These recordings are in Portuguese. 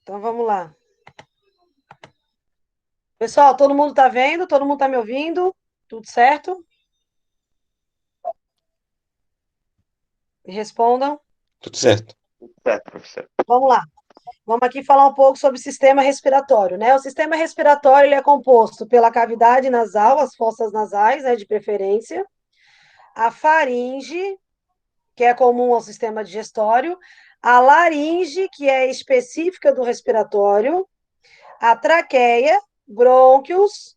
Então, vamos lá. Pessoal, todo mundo está vendo? Todo mundo está me ouvindo? Tudo certo? Me respondam. Tudo certo. Certo, professor. Vamos lá. Vamos aqui falar um pouco sobre o sistema respiratório, né? O sistema respiratório ele é composto pela cavidade nasal, as fossas nasais, né, de preferência, a faringe, que é comum ao sistema digestório, a laringe, que é específica do respiratório, a traqueia, brônquios.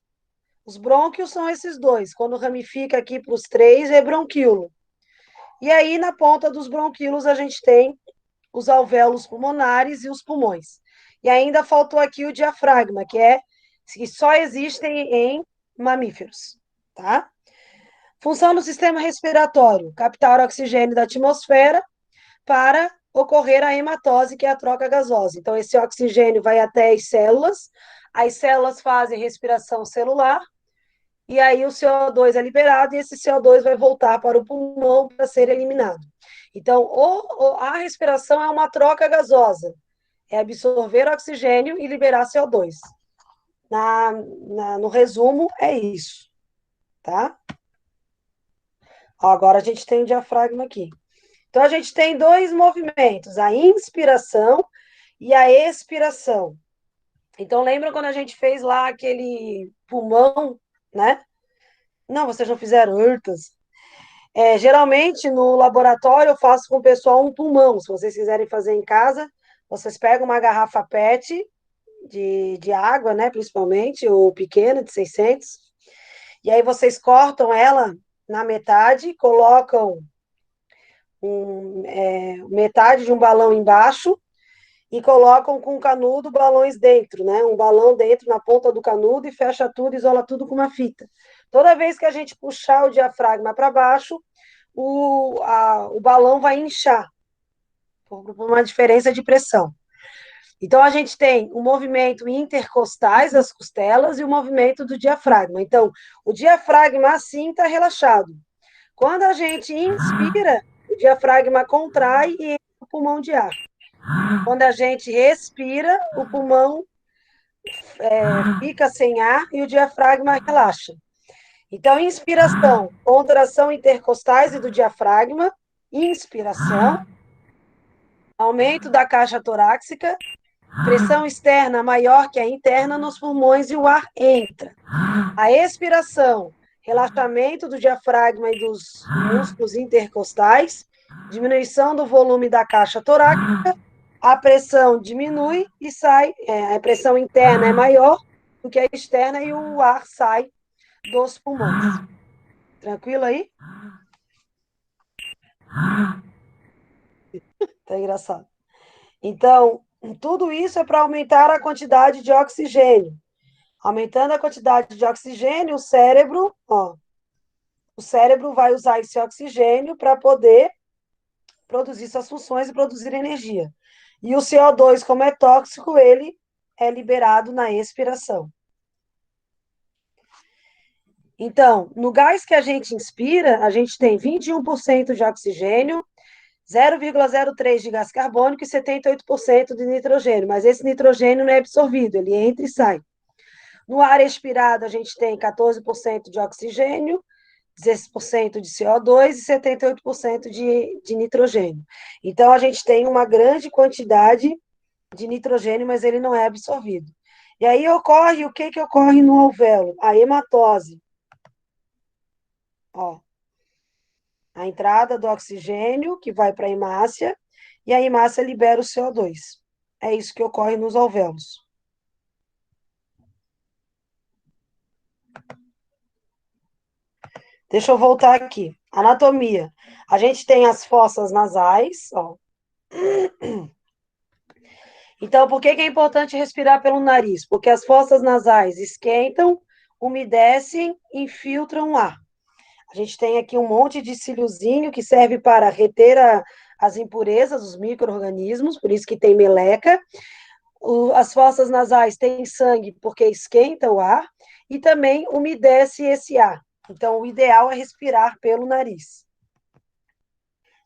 Os brônquios são esses dois. Quando ramifica aqui para os três, é bronquíolo. E aí, na ponta dos bronquíolos, a gente tem os alvéolos pulmonares e os pulmões. E ainda faltou aqui o diafragma, que só existem em mamíferos, tá? Função do sistema respiratório: captar o oxigênio da atmosfera para ocorrer a hematose, que é a troca gasosa. Então, esse oxigênio vai até as células fazem respiração celular, e aí o CO2 é liberado e esse CO2 vai voltar para o pulmão para ser eliminado. Então, a respiração é uma troca gasosa, é absorver oxigênio e liberar CO2. No resumo, é isso, tá? Agora a gente tem o diafragma aqui. Então, a gente tem dois movimentos, a inspiração e a expiração. Então, lembra quando a gente fez lá aquele pulmão, né? Não, vocês não fizeram hurtas. Geralmente, no laboratório, eu faço com o pessoal um pulmão. Se vocês quiserem fazer em casa, vocês pegam uma garrafa PET de água, né, principalmente, ou pequena, de 600, e aí vocês cortam ela na metade, colocam metade de um balão embaixo e colocam com canudo balões dentro, né? Um balão dentro na ponta do canudo e fecha tudo, isola tudo com uma fita. Toda vez que a gente puxar o diafragma para baixo, o balão vai inchar, por uma diferença de pressão. Então, a gente tem o movimento intercostais das costelas e o movimento do diafragma. Então, o diafragma assim está relaxado. Quando a gente inspira, o diafragma contrai e enche o pulmão de ar. Quando a gente respira, o pulmão fica sem ar e o diafragma relaxa. Então, inspiração, contração intercostais e do diafragma, inspiração, aumento da caixa torácica, pressão externa maior que a interna nos pulmões e o ar entra. A expiração, relaxamento do diafragma e dos músculos intercostais, diminuição do volume da caixa torácica, a pressão diminui e sai, a pressão interna é maior do que a externa e o ar sai dos pulmões. Tranquilo aí? Tá engraçado. Então, tudo isso é para aumentar a quantidade de oxigênio. Aumentando a quantidade de oxigênio, o cérebro vai usar esse oxigênio para poder produzir suas funções e produzir energia. E o CO2, como é tóxico, ele é liberado na expiração. Então, no gás que a gente inspira, a gente tem 21% de oxigênio, 0,03 de gás carbônico e 78% de nitrogênio, mas esse nitrogênio não é absorvido, ele entra e sai. No ar expirado, a gente tem 14% de oxigênio, 16% de CO2 e 78% de nitrogênio. Então, a gente tem uma grande quantidade de nitrogênio, mas ele não é absorvido. E aí ocorre, o que ocorre no alvéolo? A hematose. Ó, a entrada do oxigênio, que vai para a hemácia, e a hemácia libera o CO2. É isso que ocorre nos alvéolos. Deixa eu voltar aqui. Anatomia. A gente tem as fossas nasais, ó. Então, por que é importante respirar pelo nariz? Porque as fossas nasais esquentam, umedecem e filtram o ar. A gente tem aqui um monte de cíliozinho que serve para reter as impurezas, os micro-organismos, por isso que tem meleca. As fossas nasais têm sangue porque esquenta o ar e também umedece esse ar. Então, o ideal é respirar pelo nariz.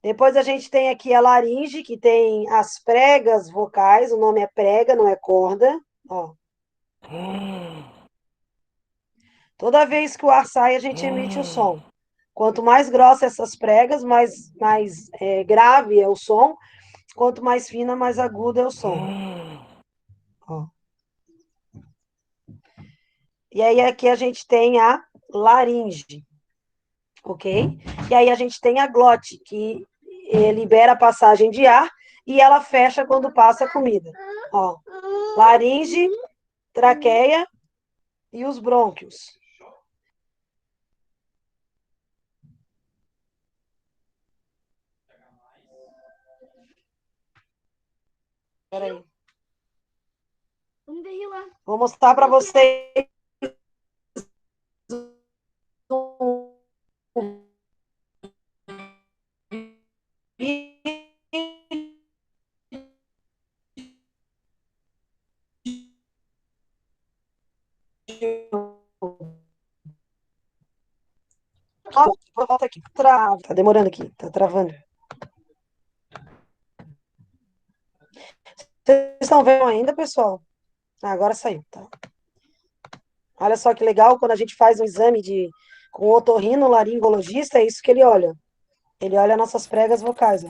Depois a gente tem aqui a laringe, que tem as pregas vocais, o nome é prega, não é corda. Ó. Toda vez que o ar sai, a gente emite o som. Quanto mais grossa essas pregas, mais grave é o som. Quanto mais fina, mais agudo é o som. Ó. E aí aqui a gente tem a laringe, ok? E aí a gente tem a glote, que libera a passagem de ar e ela fecha quando passa a comida. Ó. Laringe, traqueia e os brônquios. Peraí. Vou mostrar para vocês um vídeo. Volta aqui. Trava. Tá demorando aqui. Tá travando. Vocês estão vendo ainda, pessoal? Ah, agora saiu. Tá. Olha só que legal, quando a gente faz um exame com o otorrinolaringologista, é isso que ele olha. Ele olha nossas pregas vocais. Ó.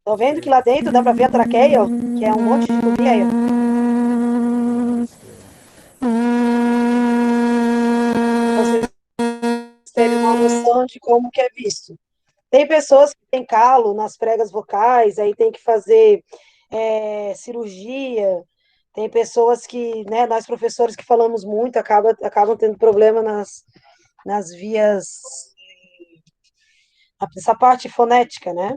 Tô vendo que lá dentro dá pra ver a traqueia, ó, que é um monte de tubinho aí, ó. Pra vocês terem uma noção de como que é visto. Tem pessoas que têm calo nas pregas vocais, aí tem que fazer cirurgia. Tem pessoas que, né, nós professores que falamos muito, acabam tendo problema nas vias, essa parte fonética, né?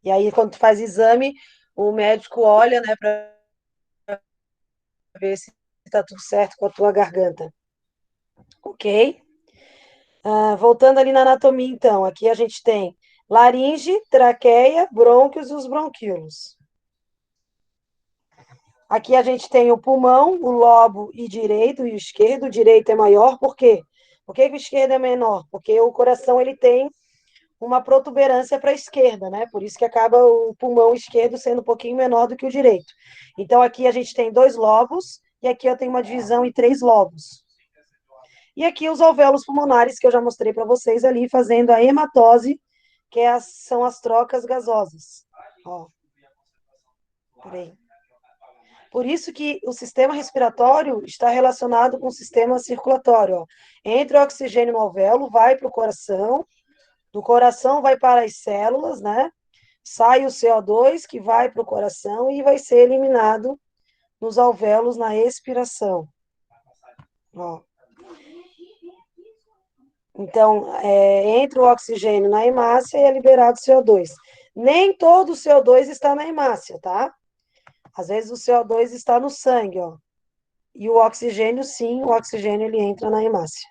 E aí, quando tu faz exame, o médico olha, né, para ver se está tudo certo com a tua garganta. Ok? Voltando ali na anatomia, então, aqui a gente tem laringe, traqueia, brônquios e os bronquíolos. Aqui a gente tem o pulmão, o lobo e direito e o esquerdo. O direito é maior, por quê? Por que o esquerdo é menor? Porque o coração ele tem uma protuberância para a esquerda, né? Por isso que acaba o pulmão esquerdo sendo um pouquinho menor do que o direito. Então aqui a gente tem 2 lobos e aqui eu tenho uma divisão em 3 lobos. E aqui os alvéolos pulmonares que eu já mostrei para vocês ali fazendo a hematose, que são as trocas gasosas. Ó. Peraí. Por isso que o sistema respiratório está relacionado com o sistema circulatório. Ó. Entra o oxigênio no alvéolo, vai para o coração, do coração vai para as células, né? Sai o CO2 que vai para o coração e vai ser eliminado nos alvéolos na expiração. Ó. Então, entra o oxigênio na hemácia e é liberado o CO2. Nem todo o CO2 está na hemácia, tá? Às vezes o CO2 está no sangue, ó. E o oxigênio, sim, o oxigênio ele entra na hemácia.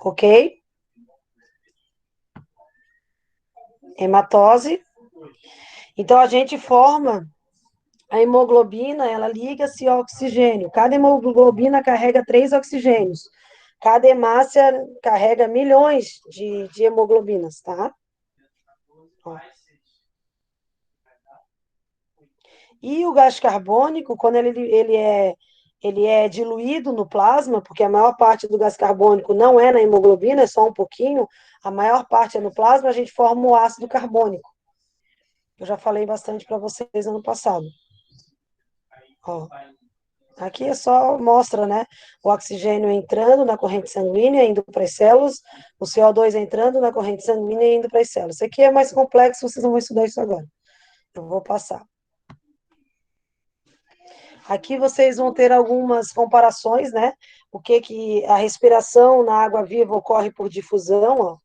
Ok? Hematose. Então, a gente forma a hemoglobina, ela liga-se ao oxigênio. Cada hemoglobina carrega 3 oxigênios. Cada hemácia carrega milhões de hemoglobinas, tá? Ó. E o gás carbônico, quando ele é diluído no plasma, porque a maior parte do gás carbônico não é na hemoglobina, é só um pouquinho, a maior parte é no plasma, a gente forma o ácido carbônico. Eu já falei bastante para vocês ano passado. Ó. Aqui é só mostra, né? O oxigênio entrando na corrente sanguínea, indo para as células, o CO2 entrando na corrente sanguínea e indo para as células. Isso aqui é mais complexo, vocês não vão estudar isso agora. Eu vou passar. Aqui vocês vão ter algumas comparações, né? O que a respiração na água viva ocorre por difusão, ó.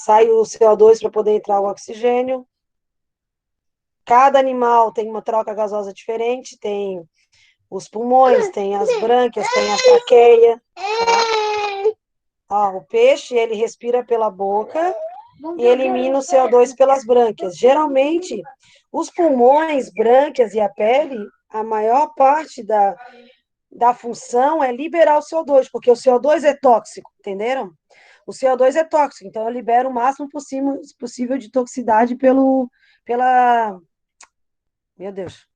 Sai o CO2 para poder entrar o oxigênio. Cada animal tem uma troca gasosa diferente, tem os pulmões, tem as brânquias, tem a traqueia. Tá? O peixe, ele respira pela boca e elimina o CO2 pelas brânquias. Geralmente, os pulmões, brânquias e a pele, a maior parte da função é liberar o CO2, porque o CO2 é tóxico, entenderam? O CO2 é tóxico, então eu libero o máximo possível de toxicidade pela, meu Deus,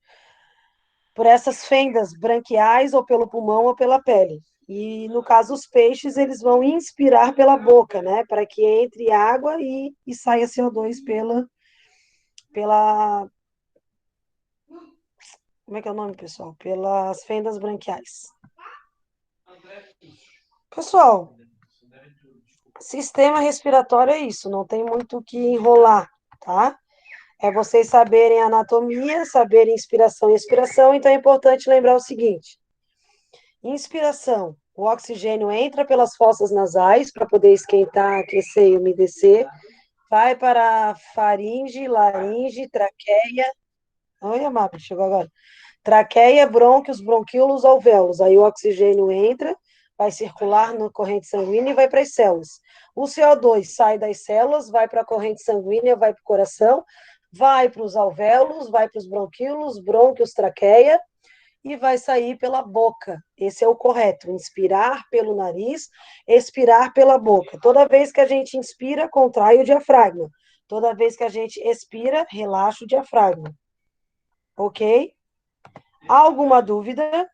por essas fendas branquiais, ou pelo pulmão, ou pela pele. E, no caso, os peixes, eles vão inspirar pela boca, né? Para que entre água e saia CO2 pela. Como é que é o nome, pessoal? Pelas fendas branquiais. Pessoal, sistema respiratório é isso, não tem muito o que enrolar, tá? É vocês saberem anatomia, saberem inspiração e expiração, então é importante lembrar o seguinte: inspiração, o oxigênio entra pelas fossas nasais para poder esquentar, aquecer e umedecer, vai para a faringe, laringe, traqueia. Olha, Mapa, chegou agora. Traqueia, brônquios, bronquíolos, alvéolos. Aí o oxigênio entra, vai circular na corrente sanguínea e vai para as células. O CO2 sai das células, vai para a corrente sanguínea, vai para o coração, vai para os alvéolos, vai para os bronquíolos, brônquios, traqueia, e vai sair pela boca. Esse é o correto. Inspirar pelo nariz, expirar pela boca. Toda vez que a gente inspira, contrai o diafragma. Toda vez que a gente expira, relaxa o diafragma. Ok? Há alguma dúvida?